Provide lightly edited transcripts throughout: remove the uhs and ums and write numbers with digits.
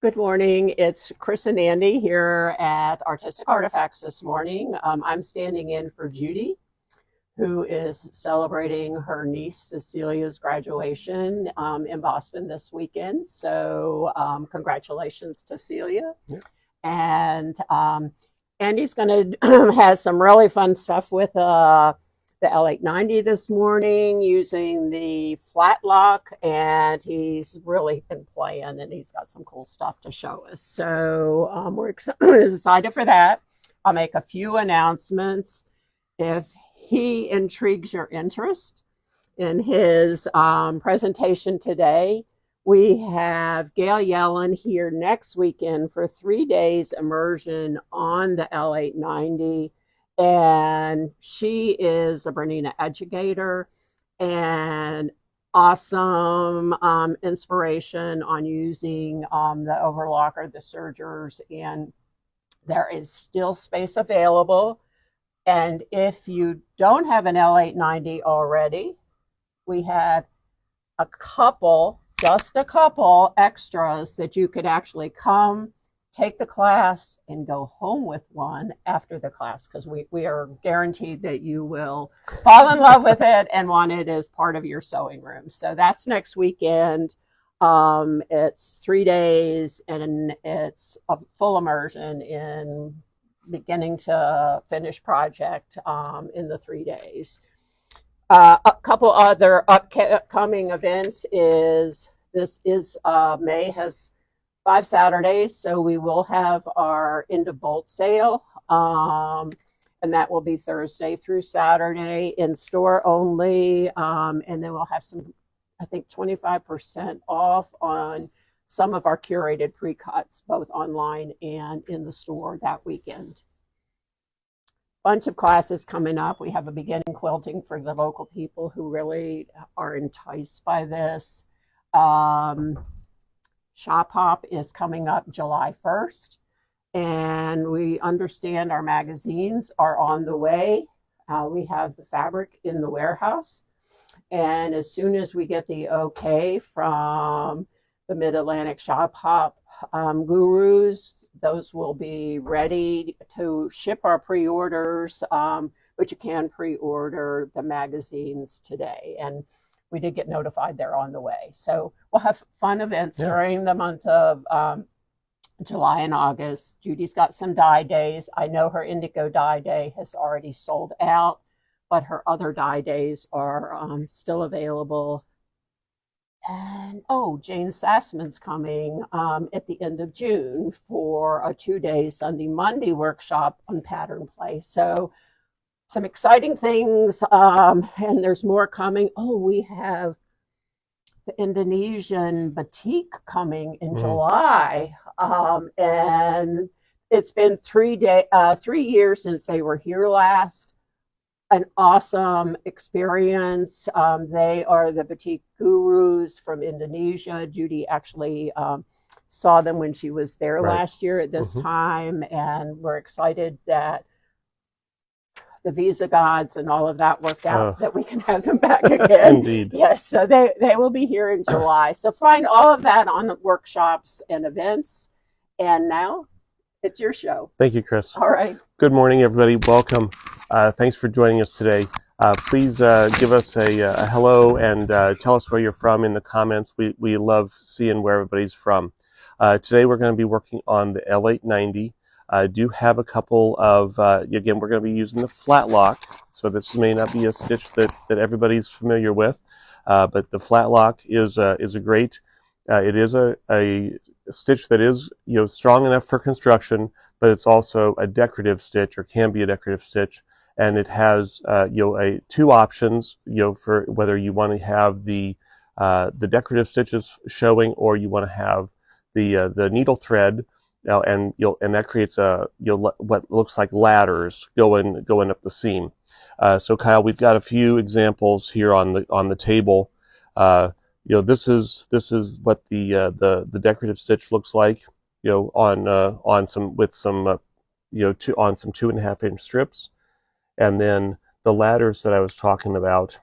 Good morning. It's Chris and Andy here at Artistic Artifacts this morning. I'm standing in for Judy, who is celebrating her niece Cecilia's graduation in Boston this weekend. So, congratulations to Celia. Yeah. And Andy's going to has some really fun stuff with the L890 this morning using the Flatlock, and he's really been playing and he's got some cool stuff to show us. So we're excited for that. I'll make a few announcements. If he intrigues your interest in his presentation today, we have Gail Yellen here next weekend for 3 days immersion on the L890. And she is a BERNINA educator and awesome inspiration on using the Overlock or the Sergers. And there is still space available. And if you don't have an L890 already, we have just a couple extras that you could actually come, take the class, and go home with one after the class, because we are guaranteed that you will fall in love with it and want it as part of your sewing room. So that's next weekend. It's 3 days and it's a full immersion in beginning to finish project in the 3 days. A couple other upcoming events is May has 5 Saturdays, so we will have our end of bolt sale, and that will be Thursday through Saturday in store only, and then we'll have some, I think, 25% off on some of our curated pre-cuts, both online and in the store that weekend. Bunch of classes coming up. We have a beginning quilting for the local people who really are enticed by this. Shop Hop is coming up July 1st, and we understand our magazines are on the way. We have the fabric in the warehouse, and as soon as we get the okay from the Mid-Atlantic Shop Hop gurus, those will be ready to ship our pre-orders, but you can pre-order the magazines today. And we did get notified they're on the way. So we'll have fun events during the month of July and August. Judy's got some dye days. I know her Indigo Dye Day has already sold out, but her other dye days are still available. And Jane Sassman's coming at the end of June for a 2-day Sunday Monday workshop on pattern play. So some exciting things, and there's more coming. We have the Indonesian batik coming in July, and it's been 3 years since they were here last. An awesome experience. They are the batik gurus from Indonesia. Judy actually saw them when she was there last year at this time, and we're excited that the visa gods and all of that worked out, that we can have them back again. Indeed. Yes, so they will be here in July. So find all of that on the workshops and events. And now it's your show. Thank you, Chris. All right. Good morning, everybody. Welcome. Thanks for joining us today. Please give us a hello and tell us where you're from in the comments. We love seeing where everybody's from. Today we're going to be working on the L890. I do have a couple of, again, we're going to be using the Flatlock, so this may not be a stitch that everybody's familiar with, but the Flatlock is a great, it is a stitch that is, strong enough for construction, but it's also a decorative stitch, or can be a decorative stitch, and it has, two options, for whether you want to have the decorative stitches showing, or you want to have the needle thread. Now, and that creates what looks like ladders going up the seam. So Kyle, we've got a few examples here on the table. This is what the decorative stitch looks like. On some 2.5 inch strips, and then the ladders that I was talking about.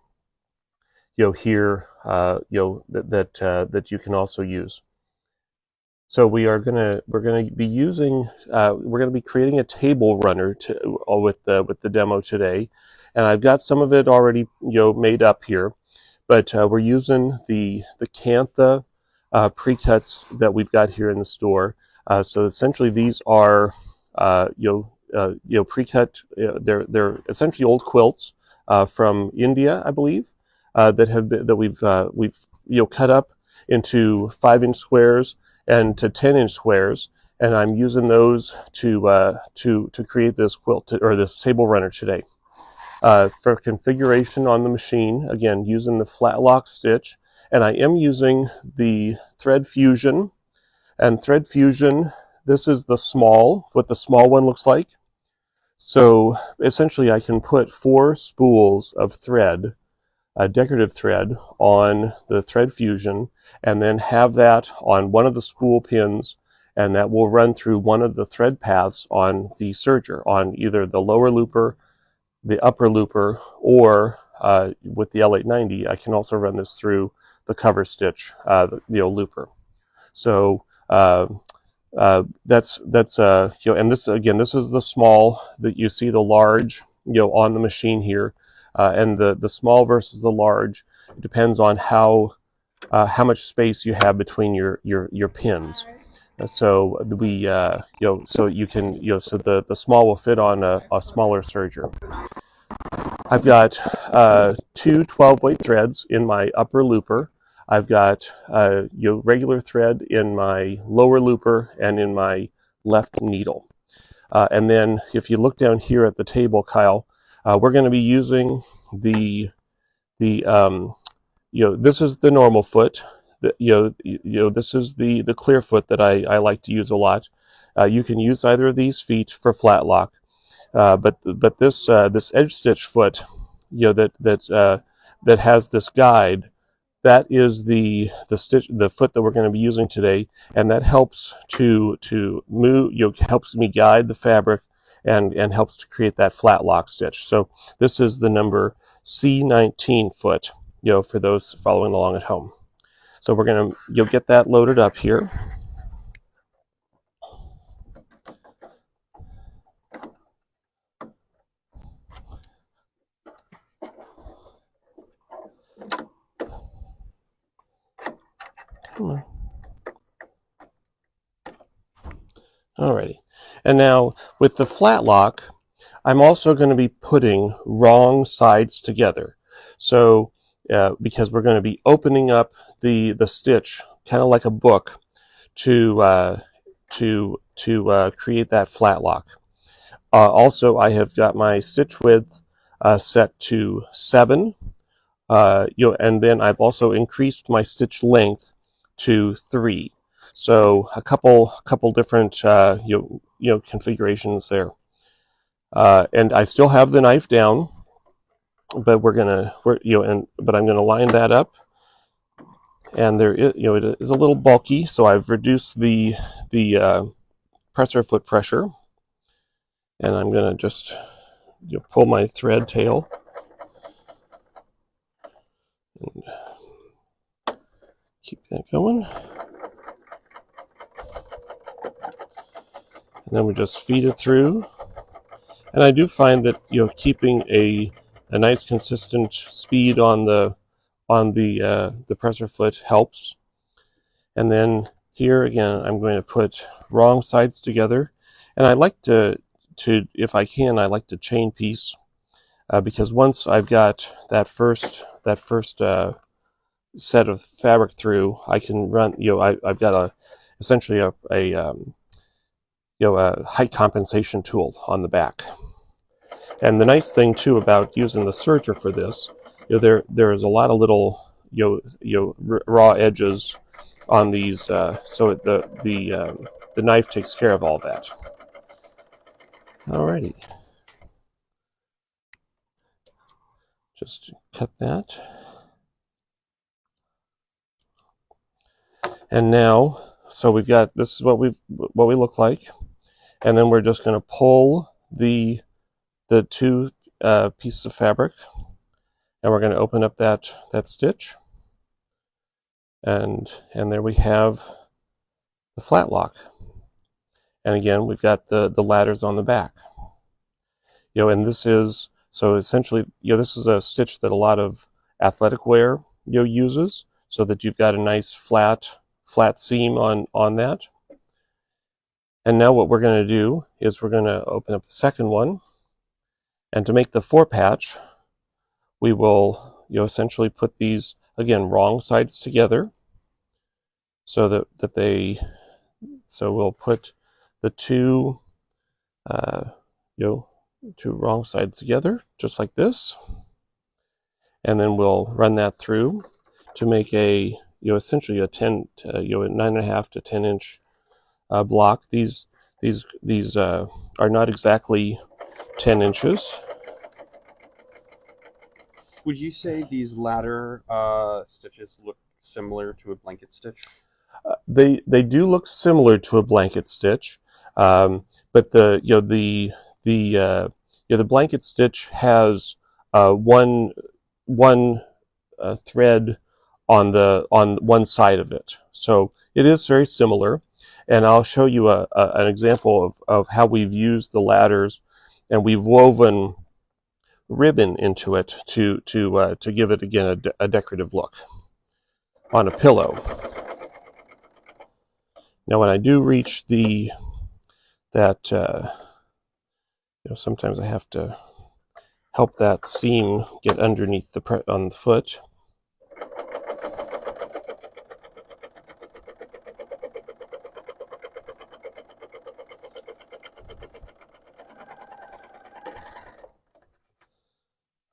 Here, that you can also use. So we're gonna be using we're gonna be creating a table runner with the demo today, and I've got some of it already made up here, but we're using the kantha pre-cuts that we've got here in the store. So essentially these are pre-cut. They're essentially old quilts from India, I believe, that we've cut up into 5-inch squares and to 10-inch squares, and I'm using those to create this quilt or this table runner today. For configuration on the machine, again using the Flatlock stitch, and I am using the Thread Fusion. And Thread Fusion, this is the small, what the small one looks like. So essentially I can put 4 spools of thread, decorative thread, on the Thread Fusion, and then have that on one of the spool pins, and that will run through one of the thread paths on the serger, on either the lower looper, the upper looper, or with the L890, I can also run this through the Coverstitch, looper. So that's and this again, this is the small. That you see the large on the machine here, and the small versus the large, it depends on how much space you have between your pins. So so you can so the small will fit on a smaller serger. I've got 2 12-weight threads in my upper looper. I've got regular thread in my lower looper and in my left needle. And then if you look down here at the table, Kyle, we're going to be using the this is the normal foot. This is the clear foot that I like to use a lot. You can use either of these feet for Flatlock. But this edge stitch foot, that has this guide, that is the foot that we're going to be using today, and that helps to move, helps me guide the fabric, and helps to create that Flatlock stitch. So this is the number C19 foot, for those following along at home. So we're going to get that loaded up here. Come on. Alrighty, and now with the Flatlock, I'm also going to be putting wrong sides together. So because we're going to be opening up the stitch kind of like a book to create that Flatlock. Also, I have got my stitch width set to 7. And then I've also increased my stitch length to 3. So a couple different configurations there. And I still have the knife down, but but I'm gonna line that up. And there is, it is a little bulky, so I've reduced the presser foot pressure, and I'm gonna just pull my thread tail. And keep that going. And then we just feed it through. And I do find that keeping a nice consistent speed on the presser foot helps. And then here again, I'm going to put wrong sides together, and I like to if I can, I like to chain piece, because once I've got that first set of fabric through, I can run. I've got essentially a height compensation tool on the back. And the nice thing too about using the serger for this, there is a lot of little raw edges on these, so the knife takes care of all that. Alrighty, just cut that, and now so we've got, this is what we look like, and then we're just going to pull the 2 pieces of fabric, and we're going to open up that stitch, and there we have the Flatlock. And again, we've got the ladders on the back. And this is, so essentially, this is a stitch that a lot of athletic wear, uses, so that you've got a nice flat seam on that. And now what we're going to do is we're going to open up the second one. And to make the 4-patch, we will, essentially put these, again, wrong sides together, so that they, so we'll put the two, two wrong sides together, just like this, and then we'll run that through to make a, essentially a 9.5 to 10 inch block. These are not exactly 10 inches. Would you say these ladder stitches look similar to a blanket stitch? They do look similar to a blanket stitch, but the blanket stitch has one thread on one side of it, so it is very similar. And I'll show you an example of how we've used the ladders, and we've woven ribbon into it to give it, again, a decorative look on a pillow. Now, when I do reach sometimes I have to help that seam get underneath on the foot.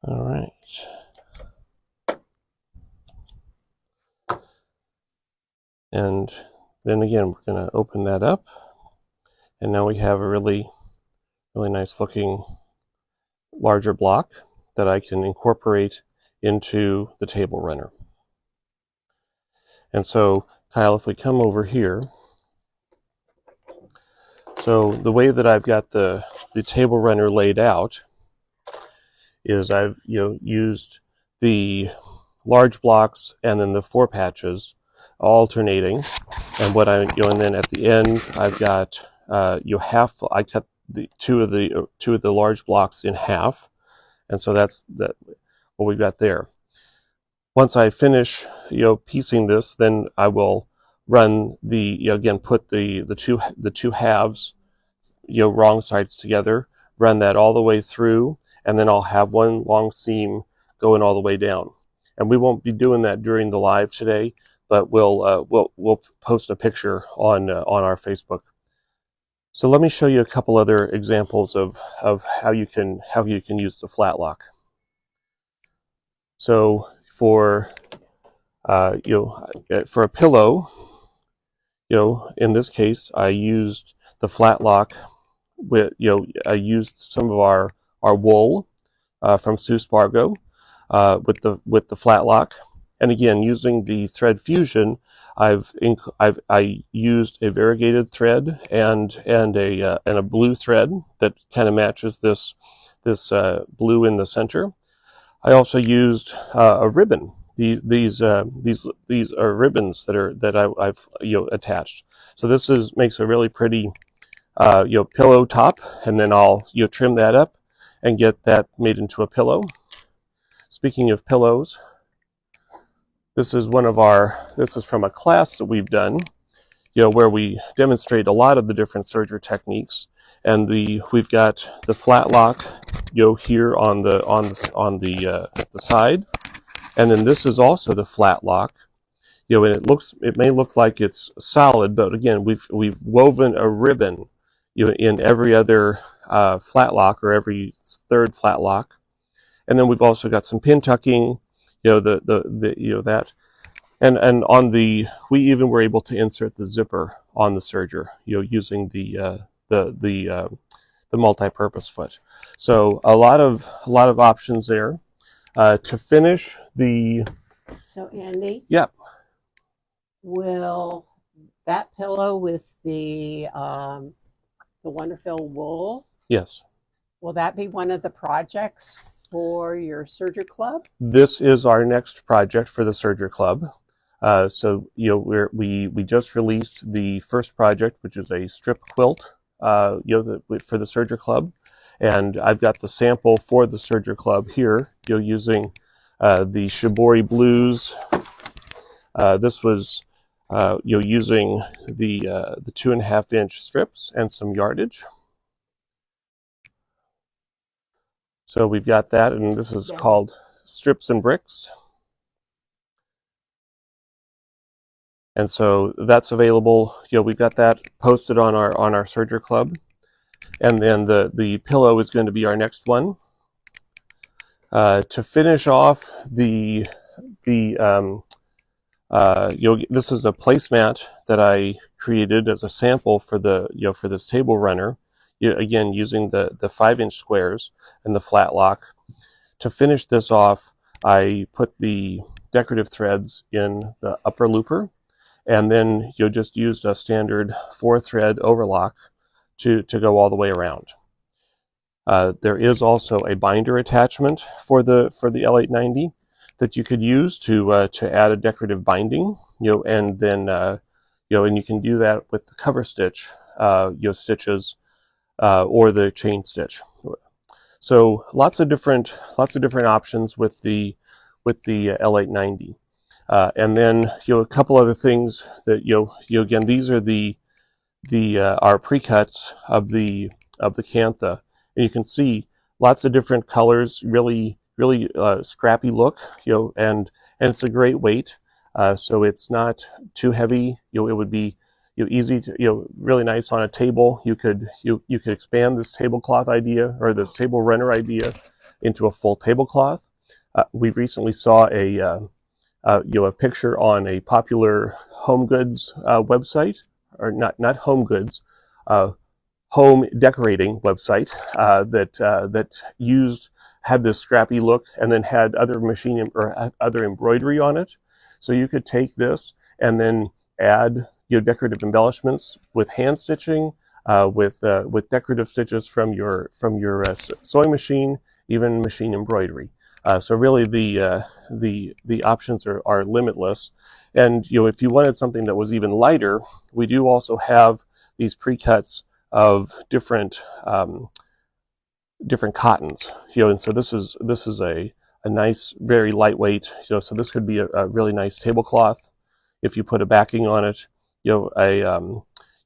All right. And then again, we're going to open that up, and now we have a really nice looking larger block that I can incorporate into the table runner. And so, Kyle, if we come over here, so the way that I've got the table runner laid out is I've used the large blocks and then the 4 patches alternating, and what and then at the end I've got I cut the two of the large blocks in half, and so that's what we've got there. Once I finish piecing this, then I will run again, put the two halves wrong sides together, run that all the way through, and then I'll have one long seam going all the way down. And we won't be doing that during the live today, but we'll post a picture on our Facebook. So let me show you a couple other examples of how you can use the Flatlock. So for for a pillow, in this case I used the Flatlock with I used some of our wool from Spargo with the Flatlock, and again, using the thread fusion, I used a variegated thread and a blue thread that kind of matches this blue in the center. I also used a ribbon. These are ribbons that I've attached. So this makes a really pretty pillow top, and then I'll trim that up and get that made into a pillow. Speaking of pillows, this is from a class that we've done, where we demonstrate a lot of the different serger techniques, and we've got the Flatlock, here on the side, and then this is also the Flatlock, and it may look like it's solid, but again, we've woven a ribbon, in every other Flatlock, or every third Flatlock, and then we've also got some pin tucking, that. And on we even were able to insert the zipper on the serger, using the multi-purpose foot. So a lot of options there. To finish the. So Andy. Yeah. Will that pillow with the WonderFil wool? Yes. Will that be one of the projects for your Serger Club? This is our next project for the Serger Club. So we just released the first project, which is a strip quilt, for the Serger Club, and I've got the sample for the Serger Club here. Using the Shibori Blues. This was using the 2.5-inch strips and some yardage. So we've got that, and this is called Strips and Bricks. And so that's available. We've got that posted on our Serger Club, and then the pillow is going to be our next one. To finish off this is a placemat that I created as a sample for for this table runner. Again, using the 5-inch squares and the Flatlock. To finish this off, I put the decorative threads in the upper looper, and then just used a standard 4-thread overlock to go all the way around. There is also a binder attachment for the L890 that you could use to add a decorative binding, and then and you can do that with the Coverstitch stitches or the chain stitch. So lots of different options with the L890. And then a couple other things that again, these are our pre-cuts of the kantha, and you can see lots of different colors, really scrappy look, and it's a great weight, so it's not too heavy. It would be easy to really nice on a table. You could expand this tablecloth idea, or this table runner idea, into a full tablecloth. We recently saw a picture on a popular home goods website, or not home goods, home decorating website that had this scrappy look and then had other other embroidery on it. So you could take this and then add decorative embellishments with hand stitching, with decorative stitches from your sewing machine, even machine embroidery. So really the options are limitless. And if you wanted something that was even lighter, we do also have these pre-cuts of different cottons. And so this is a nice, very lightweight. So this could be a really nice tablecloth if you put a backing on it. A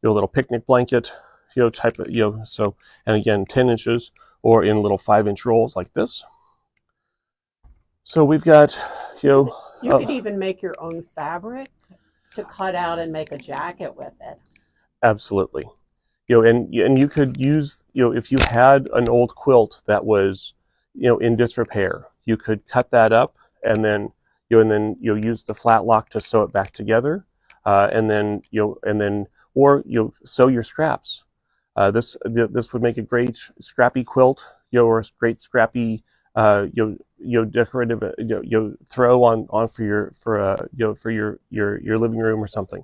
little picnic blanket, type of so, and again 10 inches, or in little 5-inch rolls like this. So we've got, you could even make your own fabric to cut out and make a jacket with it. Absolutely. And you could use, if you had an old quilt that was, in disrepair, you could cut that up and then, use the Flatlock to sew it back together, and then, or sew your scraps. This would make a great scrappy quilt, or a great scrappy decorative throw on for your living room or something.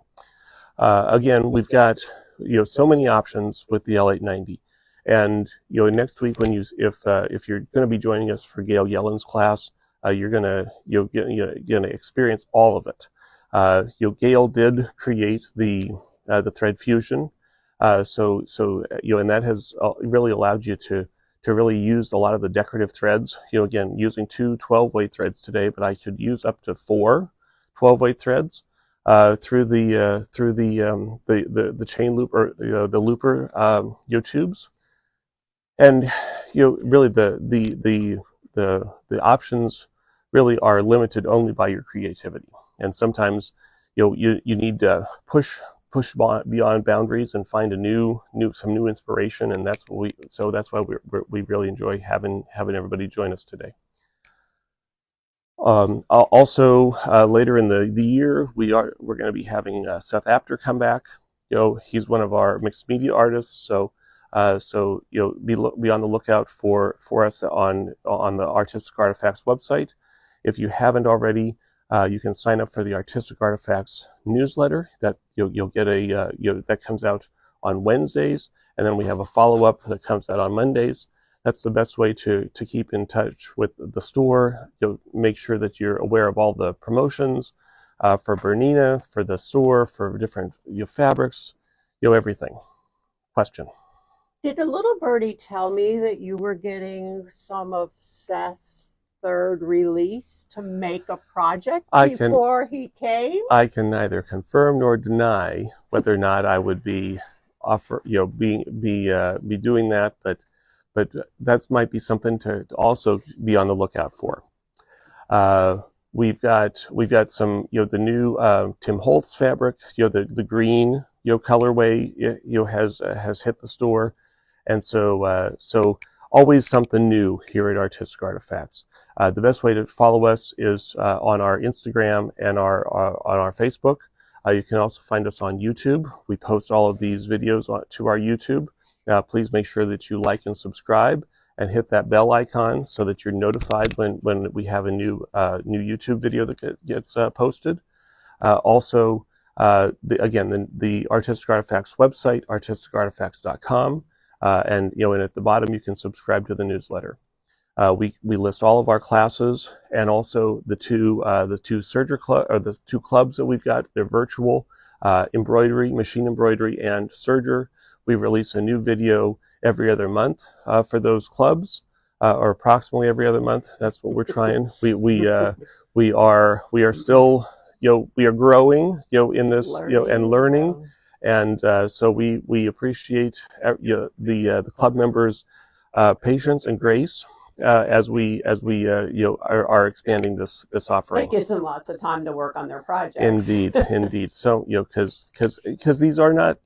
Again, we've got so many options with the L890, and next week when if you're going to be joining us for Gail Yellen's class, you're gonna experience all of it. Gail did create the thread fusion, so and that has really allowed you to really use a lot of the decorative threads. Again, using 2 12-weight threads today, but I could use up to 4 12-weight threads through the chain loop, or the looper tubes. And really the options really are limited only by your creativity. And sometimes you need to push beyond boundaries and find some new inspiration, and that's why we really enjoy having everybody join us today. Also, later in the year, we're going to be having Seth Apter come back. He's one of our mixed media artists, so be on the lookout for us on the Artistic Artifacts website. If you haven't already, you can sign up for the Artistic Artifacts newsletter that you'll get that comes out on Wednesdays, and then we have a follow-up that comes out on Mondays. That's the best way to keep in touch with the store. Make sure that you're aware of all the promotions, for Bernina, for the store, for different fabrics, everything. Question. Did a little birdie tell me that you were getting some of Seth's third release to make a project before he came? I can neither confirm nor deny whether or not I would be be doing that, but that might be something to also be on the lookout for. We've got some the new Tim Holtz fabric, the green colorway has hit the store, and so always something new here at Artistic Artifacts. The best way to follow us is on our Instagram and on our Facebook. You can also find us on YouTube. We post all of these videos to our YouTube. Please make sure that you like and subscribe and hit that bell icon so that you're notified when we have a new YouTube video that gets posted. Also, the Artistic Artifacts website, artisticartifacts.com, and at the bottom you can subscribe to the newsletter. We list all of our classes and also the two Serger club, or the two clubs that we've got. They're virtual, embroidery, machine embroidery, and Serger. We release a new video every other month for those clubs, or approximately every other month. That's what we're trying. We are still we are growing in this and learning, and so we appreciate the club members' patience and grace as we are expanding this offering. It gives them lots of time to work on their projects. Indeed. So because these are not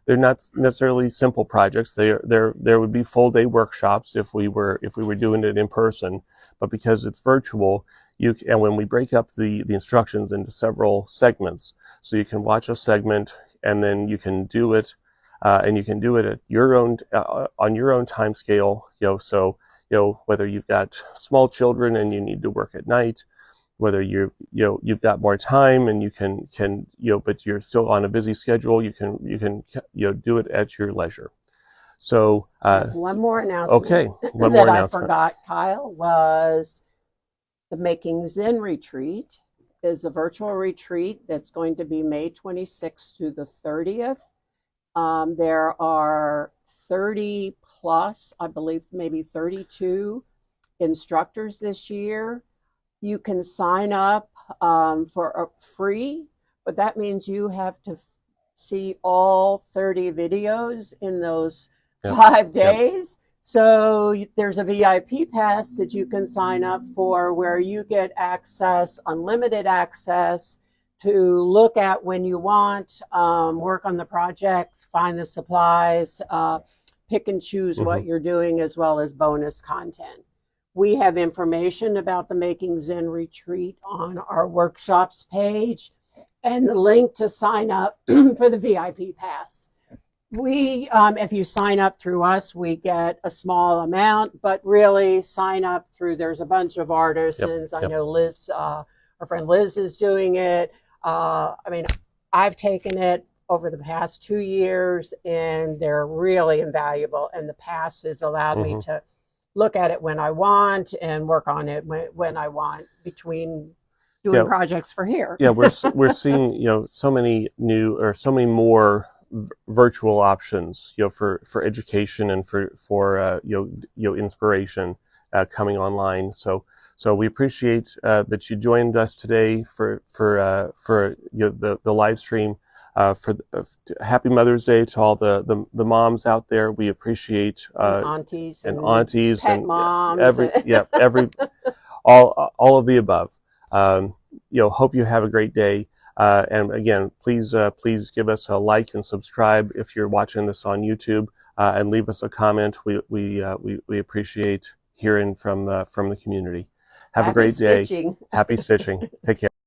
they're not necessarily simple projects. There would be full day workshops if we were doing it in person, but because it's virtual, and when we break up the instructions into several segments, so you can watch a segment and then you can do it, and you can do it at your own on your own time scale. So whether you've got small children and you need to work at night, whether you've got more time and you can but you're still on a busy schedule, you can do it at your leisure. So one more announcement. Okay, one that more I announcement. forgot, Kyle, was the Making Zen retreat is a virtual retreat that's going to be May 26th to the 30th. There are 30 plus, I believe maybe 32 instructors this year. You can sign up for free, but that means you have to see all 30 videos in those 5 days. So there's a VIP pass that you can sign up for where you get access, unlimited access, to look at when you want, work on the projects, find the supplies, pick and choose what you're doing, as well as bonus content. We have information about the Making Zen retreat on our workshops page and the link to sign up for the VIP pass. If you sign up through us, we get a small amount, but really sign up through, there's a bunch of artisans. I know Liz, our friend Liz is doing it. I mean, I've taken it over the past 2 years and they're really invaluable. And the pass has allowed me to look at it when I want and work on it when I want between doing projects for here. We're seeing so many new or so many more virtual options for education and for inspiration coming online. So we appreciate that you joined us today for the live stream. Happy Mother's Day to all the moms out there. We appreciate aunties and pet moms. all of the above. Hope you have a great day. And again, please give us a like and subscribe if you're watching this on YouTube, and leave us a comment. We appreciate hearing from the community. Have a great day. Stitching. Happy stitching. Take care.